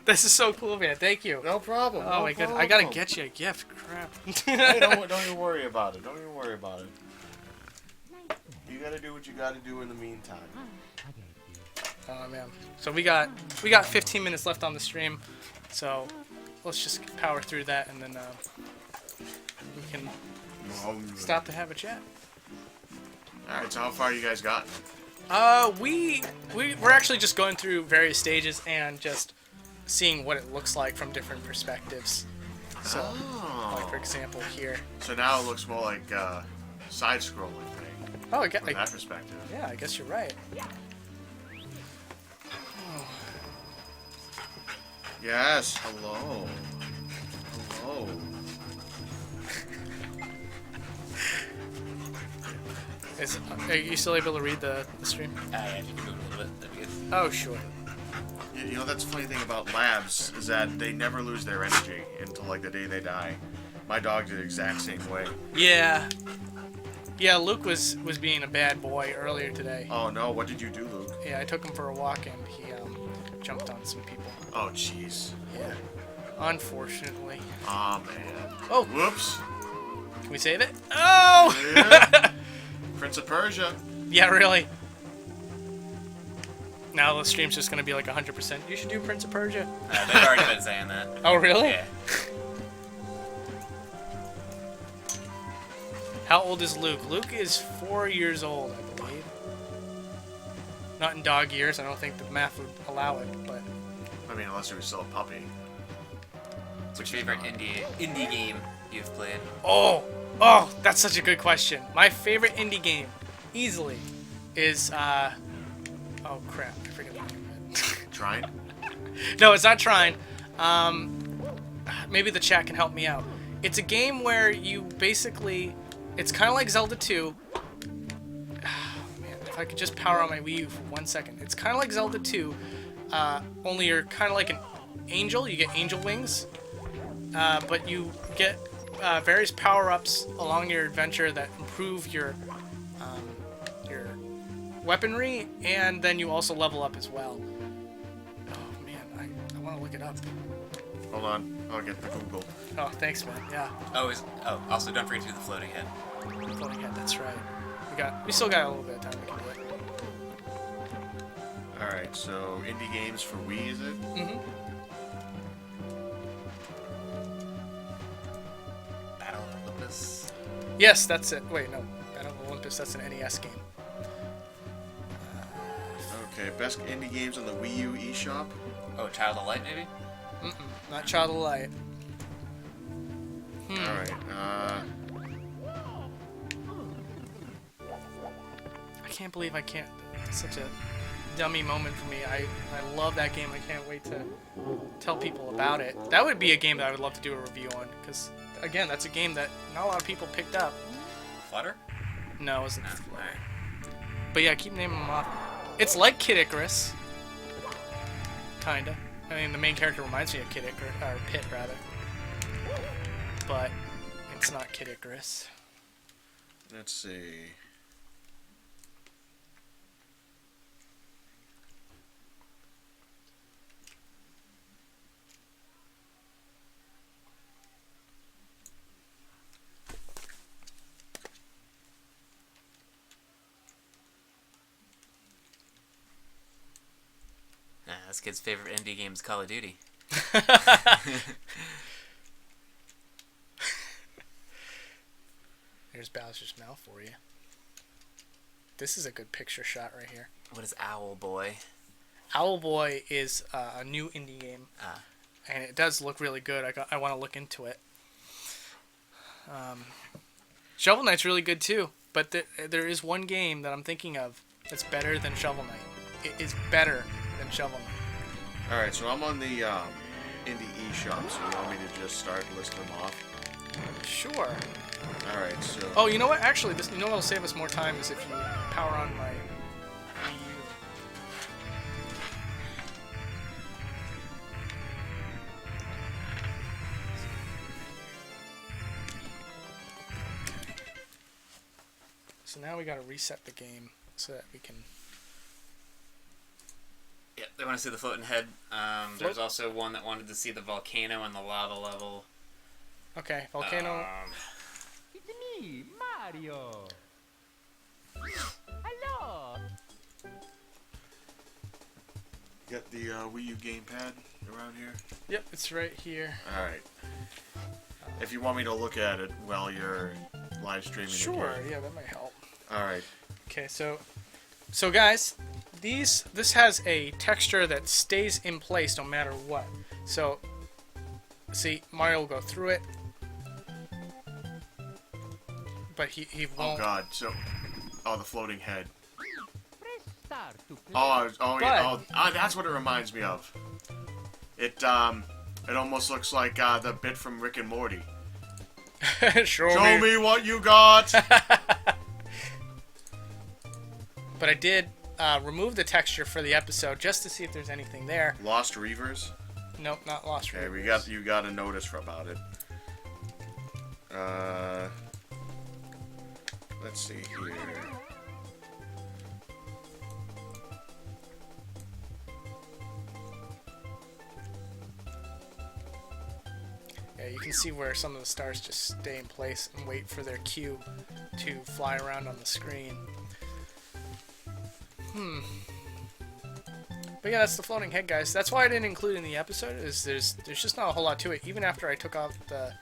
This is so cool, man. Thank you. No problem. Oh my goodness, I gotta get you a gift. Crap. Hey, don't even worry about it. Don't even worry about it. You gotta do what you gotta do in the meantime. Oh man. So we got 15 minutes left on the stream, so let's just power through that and then we can stop to have a chat. All right. So how far you guys got? We're actually just going through various stages and just seeing what it looks like from different perspectives. So, like for example here. So now it looks more like side-scrolling thing. Oh, From that perspective. yeah, I guess you're right. Yes. Hello. Hello. Are you still able to read the stream? Yeah, if you can move a little bit, that'd be good. Oh, sure. You know, that's the funny thing about labs is that they never lose their energy until like the day they die. My dog did the exact same way. Yeah. Yeah, Luke was being a bad boy earlier today. Oh no, what did you do, Luke? Yeah, I took him for a walk and he jumped on some people. Oh jeez. Yeah. Unfortunately. Aw, man. Oh. Whoops. Can we save it? Oh! Yeah. Prince of Persia. Yeah, really. Now the stream's just gonna be like 100%. You should do Prince of Persia. They've already been saying that. Oh, really? Yeah. How old is Luke? Luke is 4 years old, I believe. Not in dog years. I don't think the math would allow it, but... I mean, unless he was still a puppy. What's your favorite indie game you've played? Oh, that's such a good question. My favorite indie game, easily, is, oh crap, I forget the name of it. Trying? No, it's not Trine. Maybe the chat can help me out. It's a game where you basically... It's kind of like Zelda 2. Man, if I could just power on my Wii U for 1 second. It's kind of like Zelda 2, only you're kind of like an angel. You get angel wings. But you get various power-ups along your adventure that improve your weaponry, and then you also level up as well. Oh man, I want to look it up. Hold on, I'll get the Google. Oh, thanks, man. Yeah, Also don't forget to do the floating head. floating head. That's right. We still got a little bit of time we can do it. All right, so indie games for Wii, is it? Mm-hmm. Battle of Olympus. Yes, that's it. Wait, no. Battle of Olympus. That's an NES game. Okay, best indie games on the Wii U eShop. Oh, Child of Light, maybe? Not Child of Light. All right. I can't believe I can't. It's such a dummy moment for me. I love that game. I can't wait to tell people about it. That would be a game that I would love to do a review on, because again, that's a game that not a lot of people picked up. Flutter? No, it wasn't. Alright. But yeah, keep naming them off. It's like Kid Icarus. Kinda. I mean, the main character reminds me of Kid Icarus, or Pit rather. But it's not Kid Icarus. Let's see. This kid's favorite indie game is Call of Duty. There's Bowser's mouth for you. This is a good picture shot right here. What is Owl Boy? Owl Boy is a new indie game, and it does look really good. I want to look into it. Shovel Knight's really good too, but there is one game that I'm thinking of that's better than Shovel Knight. It is better than Shovel Knight. All right, so I'm on the indie eShop. So you want me to just start listing them off? Sure. All right, so. Oh, you know what? Actually, you know what'll save us more time is if you power on my Wii U. So now we gotta reset the game so that we can. Yep, they want to see the floating head. There's also one that wanted to see the volcano and the lava level. Okay, volcano. It's me, Mario. Hello. Got the Wii U gamepad around here? Yep, it's right here. All right. If you want me to look at it while you're live streaming the Sure, game. yeah, that might help. All right. Okay, so guys, this has a texture that stays in place no matter what. So, see, Mario will go through it, but he Oh won't. God. So, the floating head. Press start to play. Yeah. That's what it reminds me of. It almost looks like the bit from Rick and Morty. Show me what you got. But I did remove the texture for the episode just to see if there's anything there. Lost Reavers. Nope, not Lost Okay, Reavers. you got a notice about it. Let's see here. Yeah, you can see where some of the stars just stay in place and wait for their cue to fly around on the screen. But yeah, that's the floating head, guys. That's why I didn't include it in the episode. Is there's just not a whole lot to it. Even after I took off the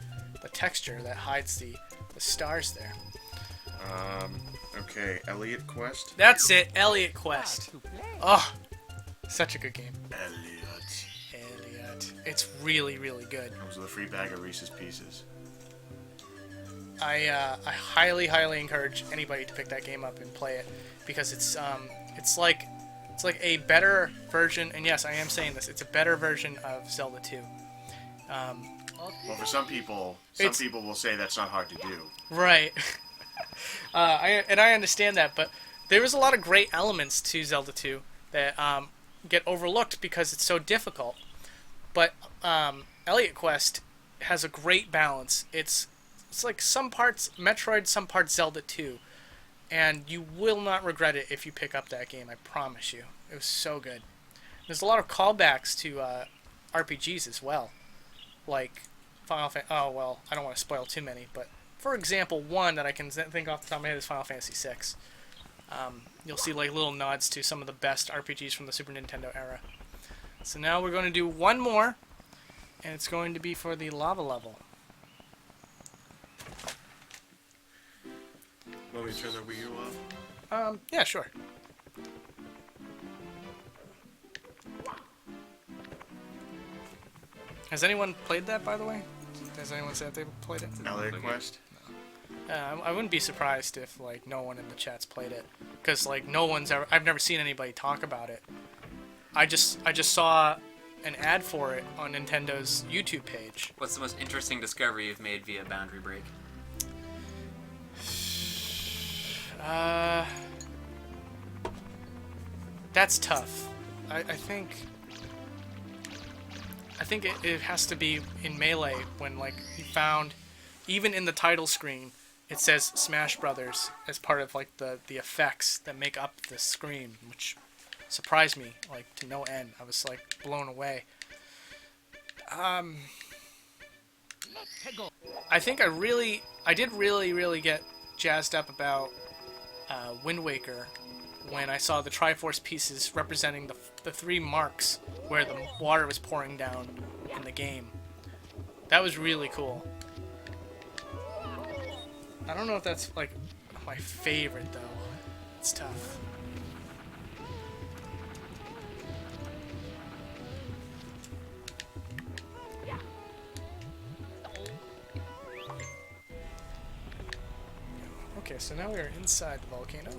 texture that hides the stars there. Okay, Elliot Quest. That's it, Elliot Quest. To play. Oh, such a good game. Elliot. Elliot. It's really, really good. Comes with a free bag of Reese's Pieces. I highly, highly encourage anybody to pick that game up and play it because it's like a better version. And yes, I am saying this. It's a better version of Zelda 2. Well, for some people will say that's not hard to do. Right. I understand that, but there was a lot of great elements to Zelda 2 that get overlooked because it's so difficult. But Elliot Quest has a great balance. It's like some parts Metroid, some parts Zelda 2, and you will not regret it if you pick up that game. I promise you. It was so good. There's a lot of callbacks to RPGs as well, like Final Fantasy. Oh well, I don't want to spoil too many, but for example, one that I can think off the top of my head is Final Fantasy VI. You'll see like little nods to some of the best RPGs from the Super Nintendo era. So now we're going to do one more, and it's going to be for the lava level. Want me to turn the Wii U off? Yeah, sure. Has anyone played that, by the way? Has anyone said they played it? Elliot Quest? I wouldn't be surprised if like no one in the chat's played it, because like no one's ever. I've never seen anybody talk about it. I just saw an ad for it on Nintendo's YouTube page. What's the most interesting discovery you've made via Boundary Break? That's tough. I think it has to be in Melee when like he found, even in the title screen, it says Smash Brothers as part of like the effects that make up the screen, which surprised me like to no end. I was like blown away. Let's go. I think I did really get jazzed up about Wind Waker when I saw the Triforce pieces representing the three marks where the water was pouring down in the game. That was really cool. I don't know if that's like my favorite though. It's tough. Okay, so now we are inside the volcano.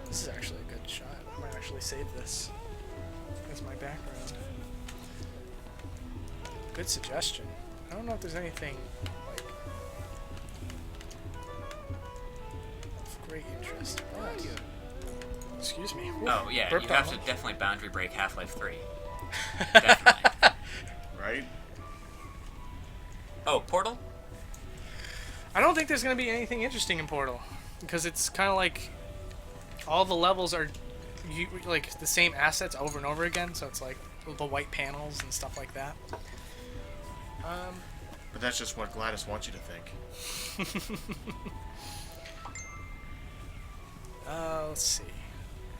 This is actually a good shot. I might actually save this as my background. Good suggestion. I don't know if there's anything like of great interest. But, excuse me. Ooh, Oh yeah, burped you have on to lunch. definitely Boundary Break Half-Life 3. Definitely. Right? Oh, Portal? I don't think there's going to be anything interesting in Portal because it's kind of like all the levels are like the same assets over and over again, so it's like the white panels and stuff like that. But that's just what Gladys wants you to think. Let's see.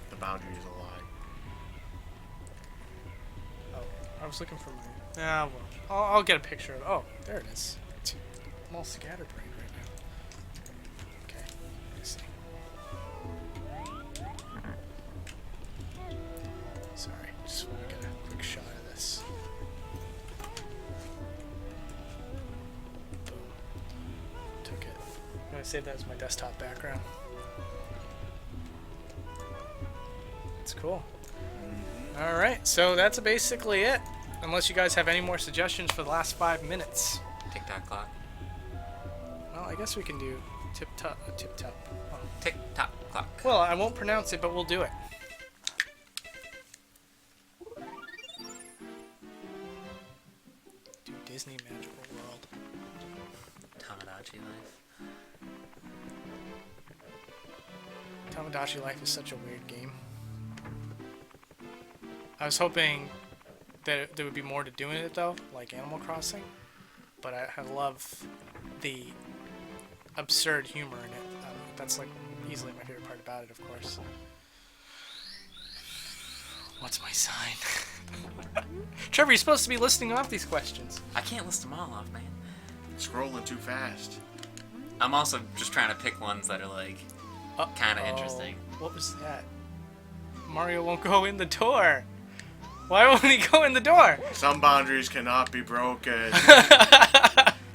The boundary is a lie. Oh, I was looking for my. Well, I'll get a picture of it. Oh, there it is. I'm all scatterbrained right now. Okay, let me see. Sorry, just want to get a quick shot of this. Boom. Took it. I'm gonna save that as my desktop background. It's cool. Alright, so that's basically it. Unless you guys have any more suggestions for the last 5 minutes. Tick-tock clock. Well, I guess we can do tip-top. Oh. Tick-tock clock. Well, I won't pronounce it, but we'll do it. Do Disney Magical World. Tamagotchi Life. Tamagotchi Life is such a weird game. I was hoping that there would be more to doing it though, like Animal Crossing. But I love the absurd humor in it. That's like easily my favorite part about it, of course. What's my sign? Trevor, you're supposed to be listing off these questions. I can't list them all off, man. Scrolling too fast. I'm also just trying to pick ones that are like kind of interesting. What was that? Mario won't go in the door. Why won't he go in the door? Some boundaries cannot be broken.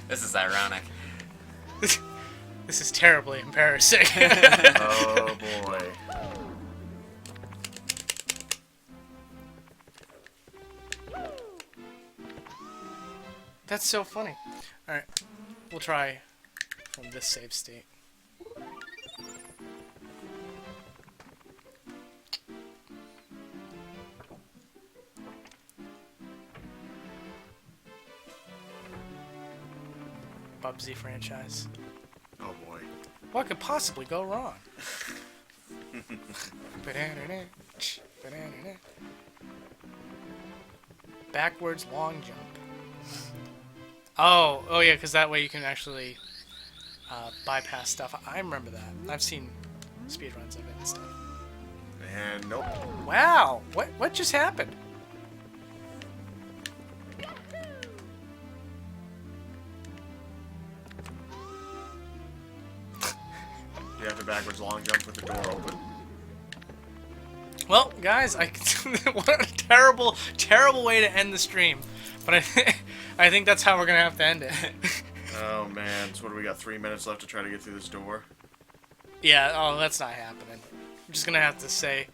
This is ironic. This is terribly embarrassing. Oh boy. That's so funny. Alright, we'll try from this save state. Bubsy franchise. Oh boy. What could possibly go wrong? Backwards long jump. Oh yeah, because that way you can actually bypass stuff. I remember that. I've seen speedruns of it and stuff. And nope. Wow, what just happened? You have to backwards long jump with the door open. Well, guys, what a terrible, terrible way to end the stream. But I think that's how we're gonna have to end it. Oh man, so what do we got? 3 minutes left to try to get through this door. Yeah, oh, that's not happening. I'm just gonna have to say,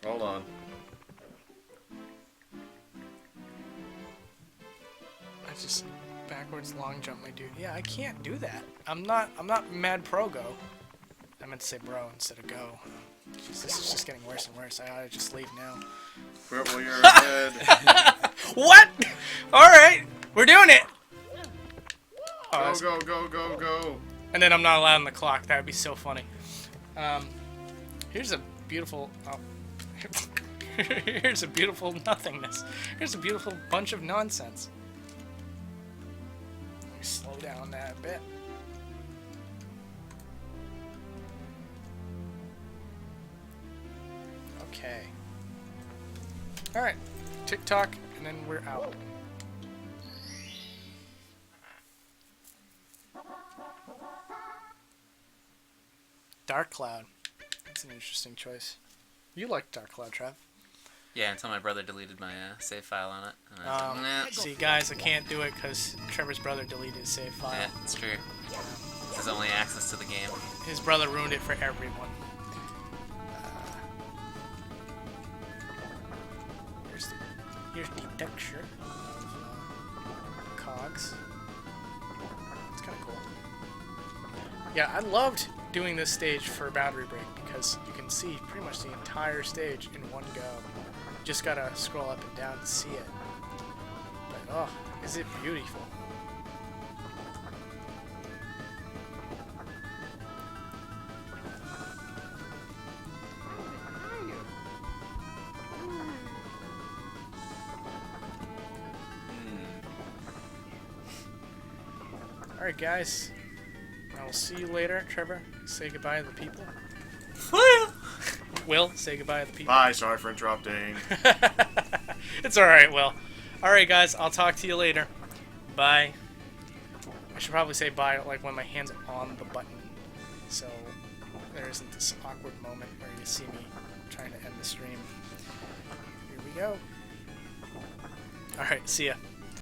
Hold on. I just backwards long jump my dude. Yeah, I can't do that. I'm not mad pro go. I meant to say bro instead of go. Jeez, this is just getting worse and worse. I ought to just leave now. Purple, you're ahead. What? Alright, we're doing it! Oh, Go, go, go, go, go. and then I'm not allowed on the clock. That would be so funny. Here's a beautiful... Oh. Here's a beautiful nothingness. Here's a beautiful bunch of nonsense. Let me slow down that a bit. Okay. Alright. TikTok, and then we're out. Dark Cloud. That's an interesting choice. You like Dark Cloud, Trev. Yeah, until my brother deleted my save file on it. And I was like, nah. See, guys, I can't do it because Trevor's brother deleted his save file. Yeah, it's true. This is only access to the game. His brother ruined it for everyone. Here's the texture of cogs. It's kind of cool. Yeah, I loved doing this stage for Boundary Break because you can see pretty much the entire stage in one go. You just gotta scroll up and down to see it. But oh, is it beautiful? Alright guys, I will see you later. Trevor, say goodbye to the people. Will, say goodbye to the people. Bye, sorry for interrupting. It's alright, Will. Alright guys, I'll talk to you later. Bye. I should probably say bye like when my hand's on the button, so there isn't this awkward moment where you see me trying to end the stream. Here we go. Alright, see ya.